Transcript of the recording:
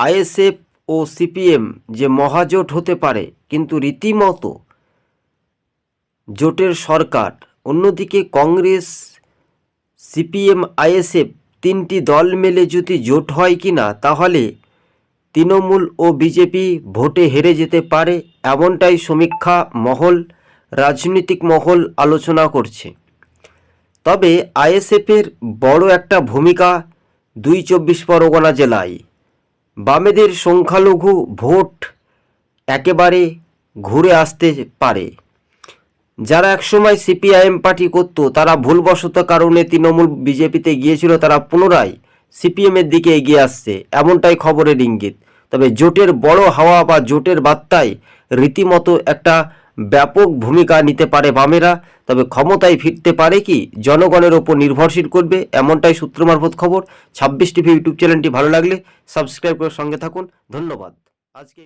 ISF ও CPM যে মহাজোট হতে পারে, কিন্তু রীতিমতো জোটের সরকার। অন্যদিকে কংগ্রেস, সিপিএম, আইএসএফ তিনটি দল মিলে যদি জোট হয় কিনা, তাহলে তৃণমূল ও বিজেপি ভোটে হেরে যেতে পারে, এমনটাই সমীক্ষা মহল, রাজনৈতিক মহল আলোচনা করছে। তবে আইএসএফের বড় একটা ভূমিকা ২ পরগনা জেলায়। বামেদের সংখ্যালঘু ভোট একেবারে ঘুরে আসতে পারে। যারা একসময় সিপিআইএম পার্টি করত, তারা ভুলবশত কারণে তৃণমূল বিজেপিতে গিয়েছিল, তারা পুনরায় সিপিএমের দিকে এগিয়ে আসছে, এমনটাই খবরের ইঙ্গিত। তবে জোটের বড় হাওয়া বা জোটের বার্তায় রীতিমতো একটা ব্যাপক ভূমিকা নিতে পারে বামেরা। তবে ক্ষমতায় ফিরতে পারে কি, জনগণের ওপর নির্ভরশীল করবে, এমনটাই সূত্র মারফত খবর। 26 টিভি ইউটিউব চ্যানেলটি ভালো লাগলে সাবস্ক্রাইব করে সঙ্গে থাকুন। ধন্যবাদ। আজকে